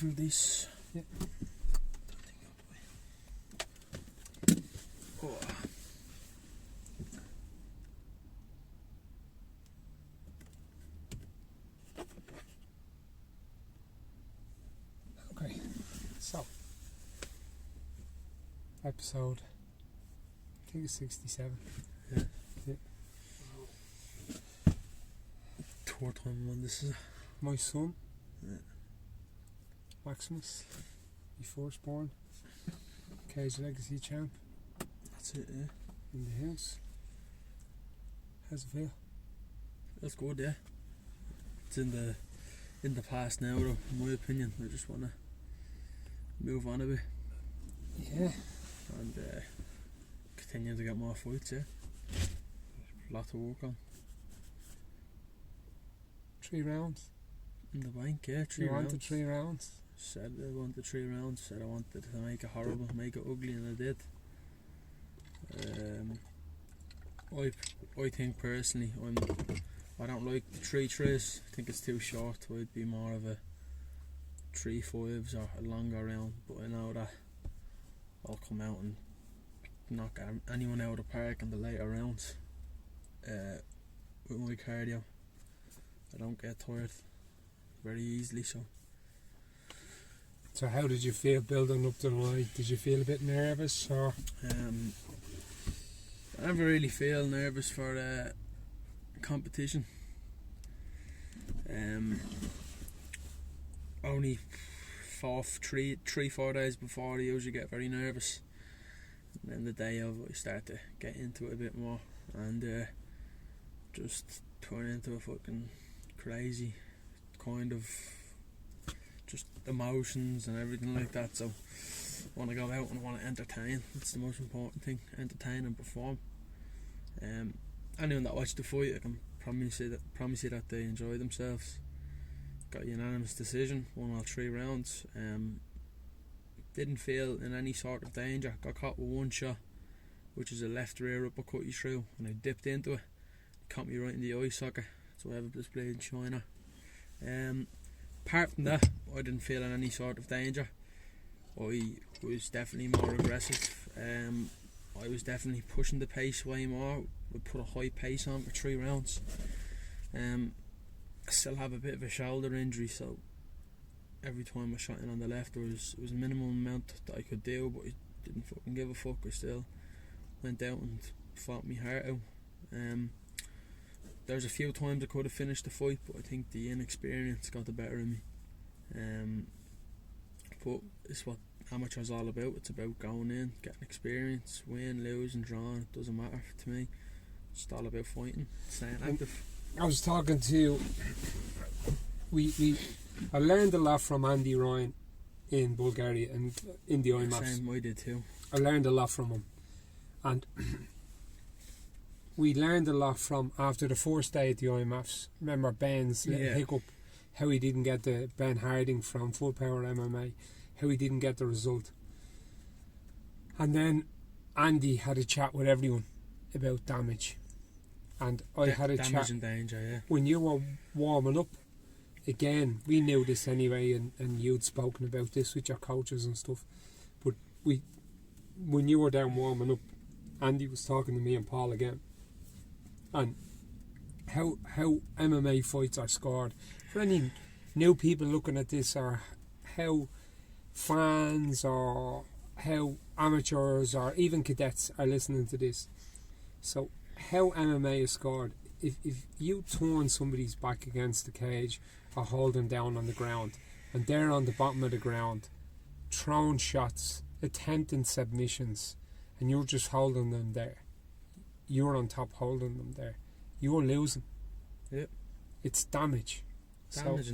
refill this. Yeah. Oh. Okay, so episode, I think it's 67. Yeah. Yeah. Third time on this is. My son, Yeah. Maximus, my firstborn, Cage Legacy champ That's it, yeah. in the house. How's it feel? That's good, yeah. It's in the past now, though, in my opinion. I just want to move on a bit Yeah. and continue to get more fights, yeah. A lot to work on. 3 rounds. In the bank, yeah, 3 You rounds. wanted 3 rounds. Said I wanted 3 rounds, said I wanted to make it horrible, make it ugly, and I did. I think personally, I don't like the 3-3s. I think it's too short. I'd be more of a 3-5s or a longer round. But I know that I'll come out and knock anyone out of the park in the later rounds. With my cardio, I don't get tired very easily. So how did you feel building up to the night? Did you feel a bit nervous or? I never really feel nervous for competition. Only 3-4 days before I usually get very nervous, and then the day of I start to get into it a bit more and just turn into a fucking crazy kind of just emotions and everything like that. So I want to go out and I want to entertain. That's the most important thing, entertain and perform. Anyone that watched the fight, I can promise you that they enjoy themselves. Got a unanimous decision, won all 3 rounds. Didn't feel in any sort of danger. Got caught with one shot, which is a left rear uppercut you threw, and I dipped into it. Caught me right in the eye socket, so I have a display in China. Apart from that, I didn't feel in any sort of danger. I was definitely more aggressive. I was definitely pushing the pace way more. We put a high pace on for 3 rounds. I still have a bit of a shoulder injury, so every time I shot in on the left, there was a minimum amount that I could do, but I didn't fucking give a fuck. I still went out and fought my heart out. There's a few times I could have finished the fight, but I think the inexperience got the better of me. But it's what amateur's all about. It's about going in, getting experience, win, lose and draw. It doesn't matter to me. It's all about fighting, staying active. I was talking to I learned a lot from Andy Ryan in Bulgaria and in the IMAFs. Same, I did too. I learned a lot from him, and we learned a lot from after the first day at the IMAFs. Remember Ben's little hiccup, how he didn't get the Ben Harding from Full Power MMA, how he didn't get the result. And then Andy had a chat with everyone about damage, and I had a damage chat and danger, yeah. when you were warming up. Again, we knew this anyway, and you'd spoken about this with your coaches and stuff. But when you were down warming up, Andy was talking to me and Paul again, and how MMA fights are scored. For any new people looking at this, or how fans or how amateurs or even cadets are listening to this. So how MMA is scored, if you turn somebody's back against the cage or hold them down on the ground and they're on the bottom of the ground throwing shots, attempting submissions, and you're just holding them there, you're on top holding them there, you're losing. Yep. It's damage. Damage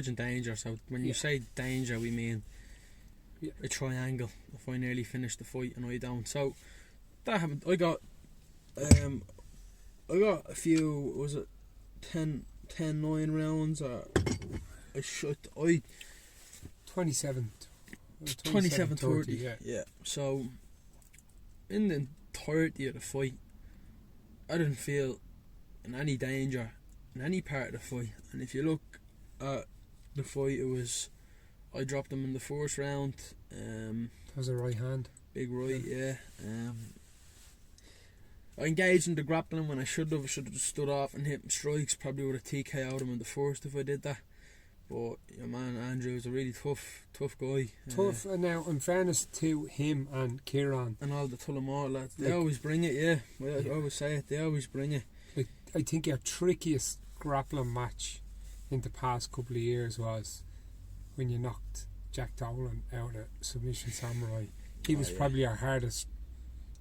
and danger. So when you say danger, we mean a triangle. If I nearly finished the fight and I don't, so that happened. I got a few. Was it 10-9 rounds? Or I shot. 27-30. Yeah. So in the entirety of the fight, I didn't feel in any danger in any part of the fight. And if you look at the fight, it was I dropped him in the first round. That was a right hand. Big right, yeah. I engaged in the grappling when I should have just stood off and hit him strikes. Probably would have TKO'd him in the first if I did that. But your man Andrew is a really tough guy. Tough, and now in fairness to him and Kieran and all the Tullamore lads, they like, always bring it. Yeah, I always say it. They always bring it. Like, I think your trickiest grappling match in the past couple of years was when you knocked Jack Dolan out at Submission Samurai. He was probably our hardest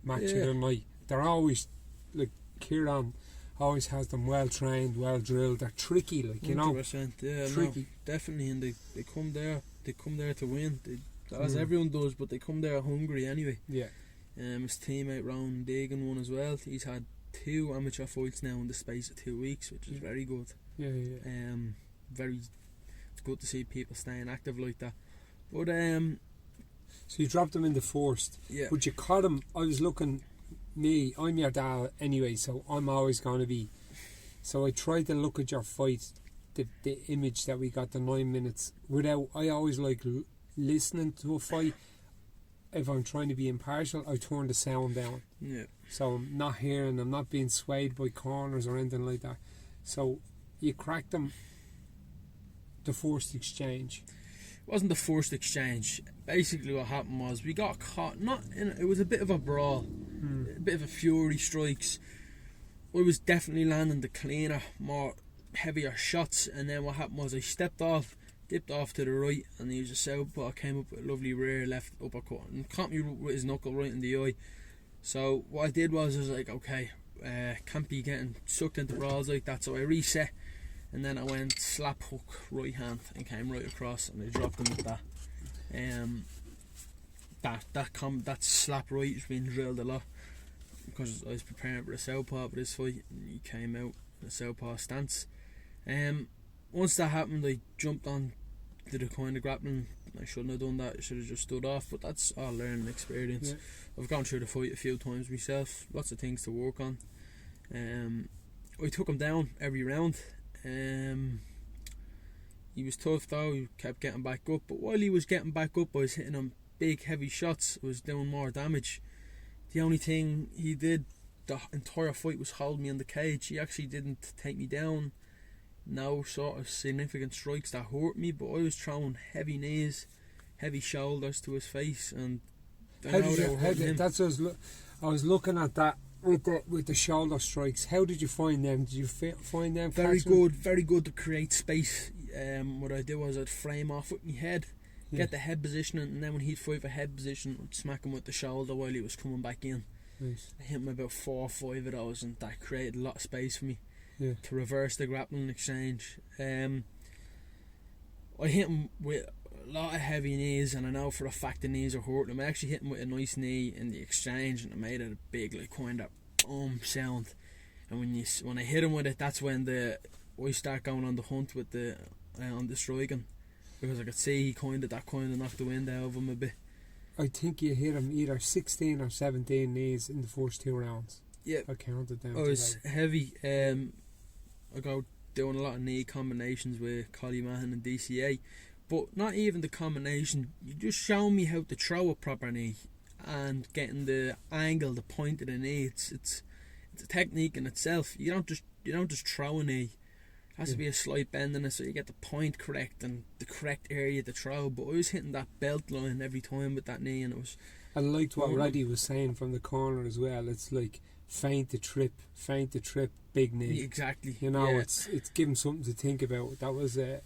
match of the night. They're always, like, Kieran always has them well trained, well drilled. They're tricky, like, you know. 100%, yeah, tricky. No, definitely, and they come there to win. As everyone does, but they come there hungry anyway. Yeah. His teammate Rowan Deegan won as well. He's had 2 amateur fights now in the space of 2 weeks, which is very good. Yeah. It's good to see people staying active like that. But so you dropped him in the first. Yeah. But you caught him. I was looking. I'm your dad anyway, so I'm always going to be. So I tried to look at your fight, the image that we got, the 9 minutes. I always like listening to a fight. If I'm trying to be impartial, I turn the sound down. Yeah. So I'm not hearing. I'm not being swayed by corners or anything like that. So you cracked them. The first exchange. It wasn't the first exchange. Basically, what happened was we got caught. It was a bit of a brawl, a bit of a fury strikes. I was definitely landing the cleaner, more heavier shots, and then what happened was I stepped off, dipped off to the right, and he was a southpaw. Came up with a lovely rear left uppercut and caught me with his knuckle right in the eye. So what I did was like, okay, can't be getting sucked into brawls like that. So I reset. And then I went slap hook right hand and came right across, and I dropped him with that. That slap right has been drilled a lot because I was preparing for a southpaw for this fight, and he came out in a southpaw stance. Once that happened, I jumped on to the kind of grappling. I shouldn't have done that. I should have just stood off. But that's all learning experience. Yeah. I've gone through the fight a few times myself. Lots of things to work on. I took him down every round. He was tough though. He kept getting back up, but while he was getting back up, I was hitting him big heavy shots. I was doing more damage. The only thing he did the entire fight was hold me in the cage. He actually didn't take me down. No sort of significant strikes that hurt me, but I was throwing heavy knees, heavy shoulders to his face, and that's what I was looking at that. With the shoulder strikes, how did you find them? Did you find them very good to create space? What I do was I'd frame off with my head, get the head positioning, and then when he'd fight for head position, I'd smack him with the shoulder while he was coming back in. Nice. I hit him about 4 or 5 of those, and that created a lot of space for me to reverse the grappling exchange. I hit him with a lot of heavy knees, and I know for a fact the knees are hurting him. I actually hit him with a nice knee in the exchange, and I made it a big like kind of sound. And when I hit him with it, that's when I start going on the hunt with on the striking, because I could see he kind of knocked the wind out of him a bit. I think you hit him either 16 or 17 knees in the first 2 rounds. Yeah, I counted them. I was heavy. I go doing a lot of knee combinations with Collie Mahan and DCA. But not even the combination. You just show me how to throw a proper knee and getting the angle, the point of the knee. It's a technique in itself. You don't just throw a knee. It has to be a slight bend in it so you get the point correct and the correct area to throw. But I was hitting that belt line every time with that knee, and it was. I liked what Reddy was saying from the corner as well. It's like feint the trip, big knee. Exactly. You know, it's giving something to think about. That was it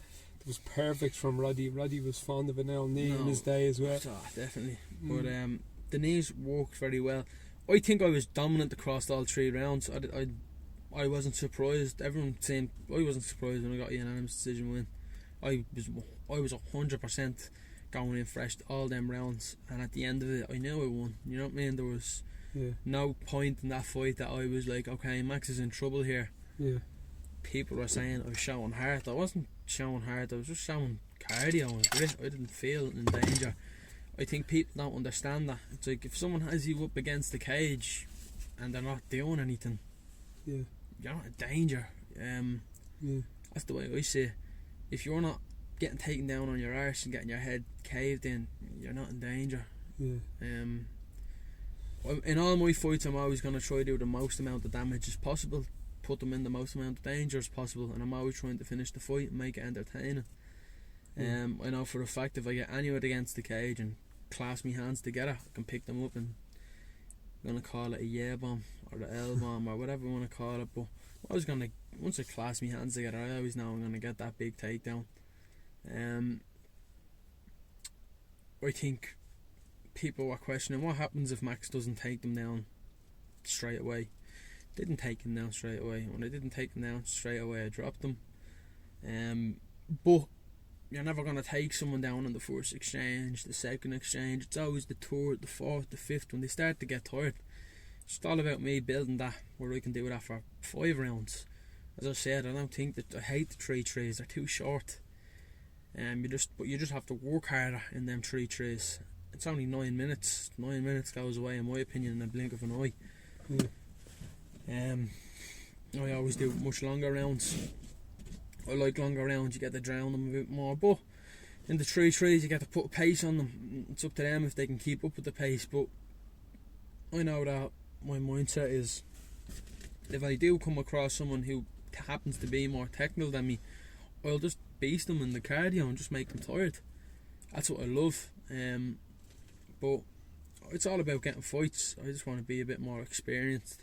was perfect from Roddy. Roddy was fond of an L knee in his day as well. Oh, definitely. But the knees worked very well. I think I was dominant across all 3 rounds. I wasn't surprised. Everyone saying I wasn't surprised when I got a unanimous decision win. I was 100% going in fresh all them rounds, and at the end of it, I knew I won. You know what I mean? There was no point in that fight that I was like, okay, Max is in trouble here. Yeah. People were saying I was showing heart. I wasn't showing heart. I was just showing cardio and grit. I didn't feel in danger. I think people don't understand that. It's like if someone has you up against the cage and they're not doing anything, you're not in danger. That's the way I see it. If you're not getting taken down on your arse and getting your head caved in, you're not in danger. Yeah. In all my fights, I'm always going to try to do the most amount of damage as possible, put them in the most amount of danger as possible, and I'm always trying to finish the fight and make it entertaining. I know for a fact if I get anyone against the cage and clasp my hands together, I can pick them up, and I'm going to call it a yeah bomb or the L bomb or whatever you want to call it. But once I clasp my hands together, I always know I'm going to get that big takedown. I think people were questioning what happens if Max doesn't take them down straight away. Didn't take him down straight away. When I didn't take him down straight away, I dropped him. But you're never going to take someone down on the first exchange, the second exchange. It's always the third, the fourth, the fifth. When they start to get tired, it's all about me building that where I can do that for 5 rounds. As I said, I hate the 3-3s. They're too short. You just have to work harder in them 3-3s. It's only 9 minutes. 9 minutes goes away, in my opinion, in a blink of an eye. I always do much longer rounds. I like longer rounds. You get to drown them a bit more. But in the 3-3s, you get to put a pace on them. It's up to them if they can keep up with the pace. But I know that my mindset is, if I do come across someone who happens to be more technical than me, I'll just beast them in the cardio and just make them tired. That's what I love. But it's all about getting fights. I just want to be a bit more experienced.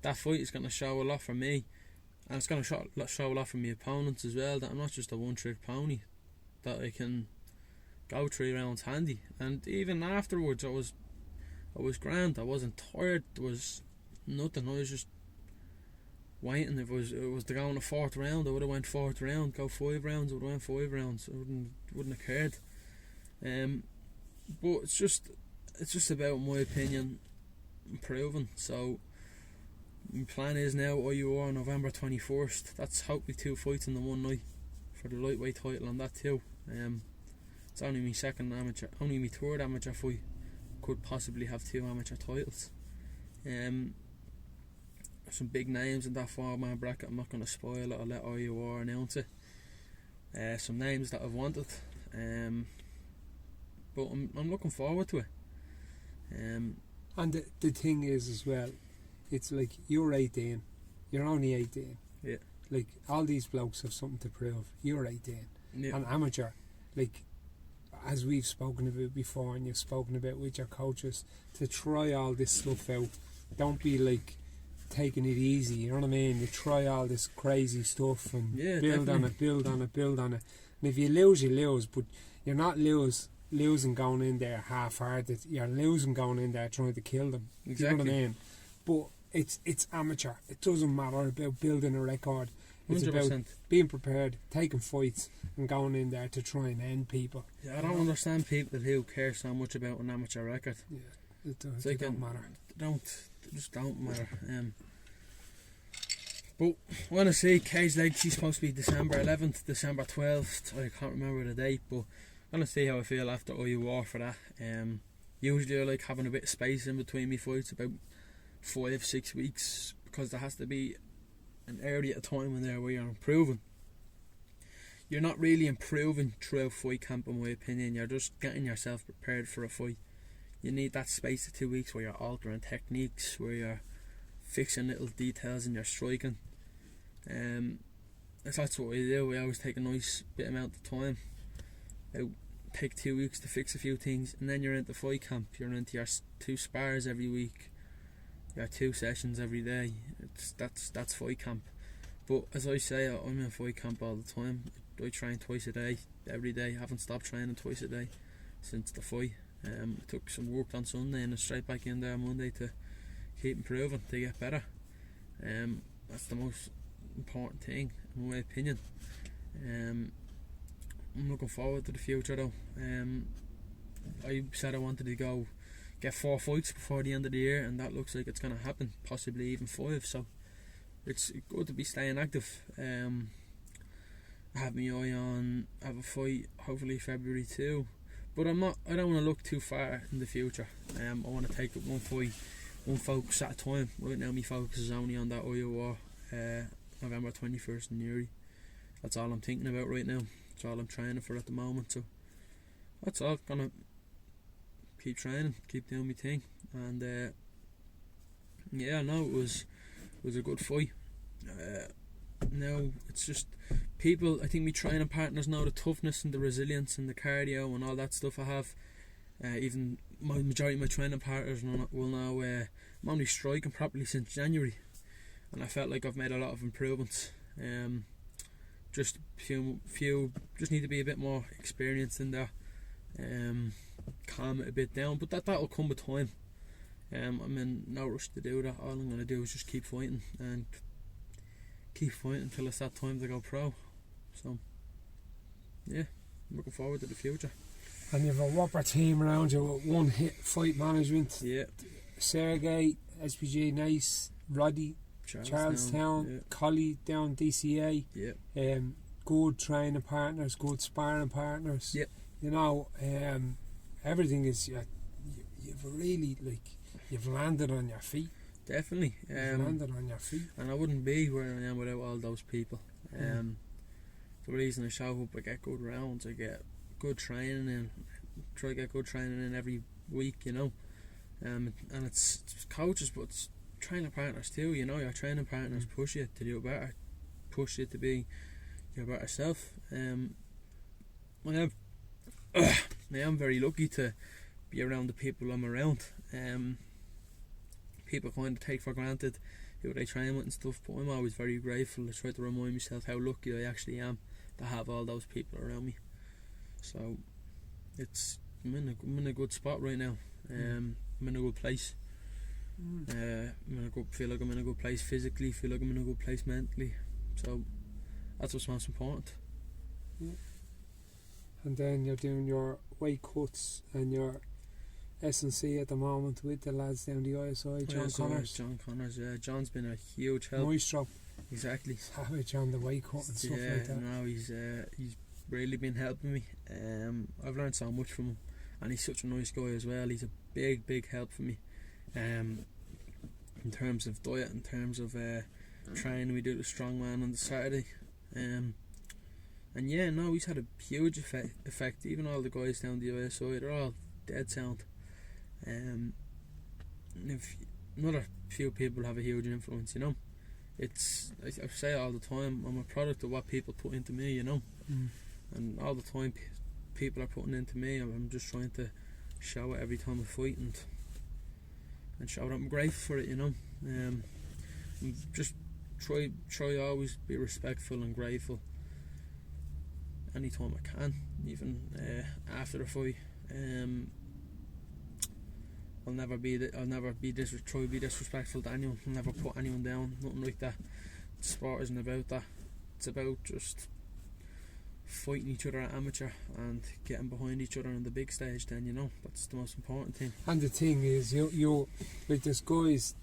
That fight is going to show a lot for me, and it's going to show a lot for my opponents as well, that I'm not just a one-trick pony, that I can go 3 rounds handy. And even afterwards, I was grand. I wasn't tired. There was nothing. I was just waiting. If it was to go in a 4th round, I would have went 4th round. Go 5 rounds, I would have went 5 rounds. It wouldn't have cared. But it's just about, in my opinion, improving. So my plan is now IUR November 21st. That's hopefully 2 fights in the one night for the lightweight title on that too. It's only my 3rd amateur fight. Could possibly have 2 amateur titles. Some big names in that 4-man bracket. I'm not going to spoil it. I'll let IUR announce it. Some names that I've wanted. But I'm looking forward to it. And the thing is as well, it's like you're 18, you're only 18. Yeah. Like all these blokes have something to prove. You're 18, yeah. An amateur. Like as we've spoken about before, and you've spoken about with your coaches, to try all this stuff out. Don't be like taking it easy. You know what I mean? You try all this crazy stuff and build on it. And if you lose, you lose. But you're not losing going in there half-hearted. You're losing going in there trying to kill them. Exactly. You know what I mean? But it's amateur. It doesn't matter about building a record. It's 100%. about being prepared, taking fights, and going in there to try and end people. Yeah, I don't understand people who care so much about an amateur record. Yeah, it don't matter. They just don't matter. But I want to see Cage Legacy's supposed to be December 11th, December 12th. I can't remember the date, but I'm going to see how I feel after IUR for that. Usually I like having a bit of space in between me fights, about 5-6 weeks, because there has to be an area at a time in there where you're improving. You're not really improving throughout fight camp, in my opinion. You're just getting yourself prepared for a fight. You need that space of 2 weeks where you're altering techniques, where you're fixing little details in your striking. That's what we do. We always take a nice bit amount of time. Take 2 weeks to fix a few things, and then you're into fight camp. You're into your 2 spars every week. Your 2 sessions every day. That's fight camp. But as I say, I'm in fight camp all the time. I train twice a day, every day. I haven't stopped training twice a day since the fight. I took some work on Sunday and straight back in there Monday to keep improving, to get better. That's the most important thing, in my opinion. I'm looking forward to the future though. I said I wanted to get 4 fights before the end of the year, and that looks like it's going to happen, possibly even 5, so it's good to be staying active. I have my eye on have a fight hopefully February 2, but I don't want to look too far in the future. I want to take it one fight, one focus at a time. Right now my focus is only on that IUR November 21st in Newry. That's all I'm thinking about right now. That's all I'm training for at the moment. So that's all. Gonna keep training, keep doing my thing, and yeah, no, it was a good fight. Now it's just people. I think my training partners know the toughness and the resilience and the cardio and all that stuff I have. Even my majority of my training partners will know I'm only striking properly since January, and I felt like I've made a lot of improvements. Just few just need to be a bit more experienced in there. Calm it a bit down, but that'll come with time. I'm in no rush to do that. All I'm going to do is just keep fighting until it's that time to go pro. So yeah, I'm looking forward to the future. And you have a whopper team around you with one hit fight management. Yeah. Sergey, SPG Nice, Roddy, Charlestown, yeah. Collie down DCA. Yeah. Good training partners, good sparring partners. Yep. You know, everything is you've really you've landed on your feet. Definitely. You've landed on your feet. And I wouldn't be where I am without all those people. The reason I show up, I get good rounds, I get good training in, try to get good training in every week, you know. And it's coaches, but it's training partners too, you know. Your training partners push you to do better, push you to be your better self. I am very lucky to be around the people I'm around. People kind of take for granted who they train with and stuff, but I'm always very grateful. I try to remind myself how lucky I actually am to have all those people around me. So I'm in a good spot right now. I'm in a good place. Feel like I'm in a good place physically, feel like I'm in a good place mentally. So that's what's most important. Yeah. And then you're doing your weight cuts and your S&C at the moment with the lads down the ISI, John Connors. Yeah. John's been a huge help. Maestro. Exactly. Savage on the weight cut and stuff like that. No, he's really been helping me. I've learned so much from him, and he's such a nice guy as well. He's a big help for me. In terms of diet, in terms of training, we do the strongman on the Saturday. And yeah, no, he's had a huge effect. Even all the guys down the ISI, they're all dead sound. If another few people have a huge influence, you know. It's I say it all the time, I'm a product of what people put into me, you know. And all the time people are putting into me, I'm just trying to show it every time I fight and show that I'm grateful for it, you know. Just try always be respectful and grateful anytime I can, even after a fight. I'll never be disrespectful to anyone. I'll never put anyone down, nothing like that. Sport isn't about that. It's about just fighting each other at amateur and getting behind each other on the big stage. Then, you know, that's the most important thing. And the thing is, you like, there's guys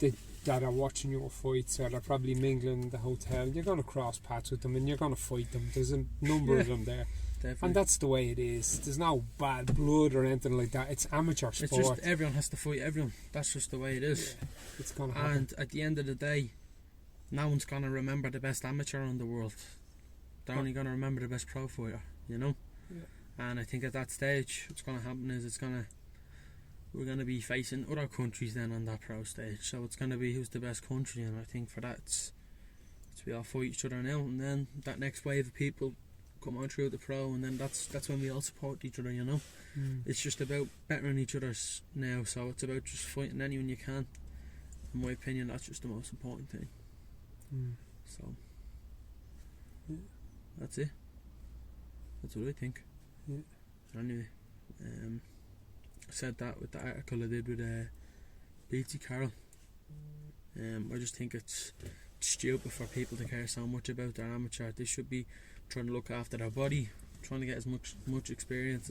that are watching your fights, or they're probably mingling in the hotel. You're going to cross paths with them and you're going to fight them. There's a number of them there. Definitely. And that's the way it is. There's no bad blood or anything like that. It's amateur sport. It's just everyone has to fight everyone. That's just the way it is. Yeah, it's gonna happen. And at the end of the day, no one's gonna remember the best amateur in the world. They're only gonna remember the best pro fighter, you know. Yeah. And I think at that stage, what's gonna happen is we're gonna be facing other countries then on that pro stage. So it's gonna be who's the best country, and I think for that, it's we all fight each other now, and then that next wave of people come on through the pro, and then that's when we all support each other, you know. It's just about bettering each other's now, so it's about just fighting anyone you can. In my opinion, that's just the most important thing. So that's it. That's what I think. Anyway, I said that with the article I did with Beatsy Carroll. I just think it's stupid for people to care so much about their amateur. They should be trying to look after their body, trying to get as much experience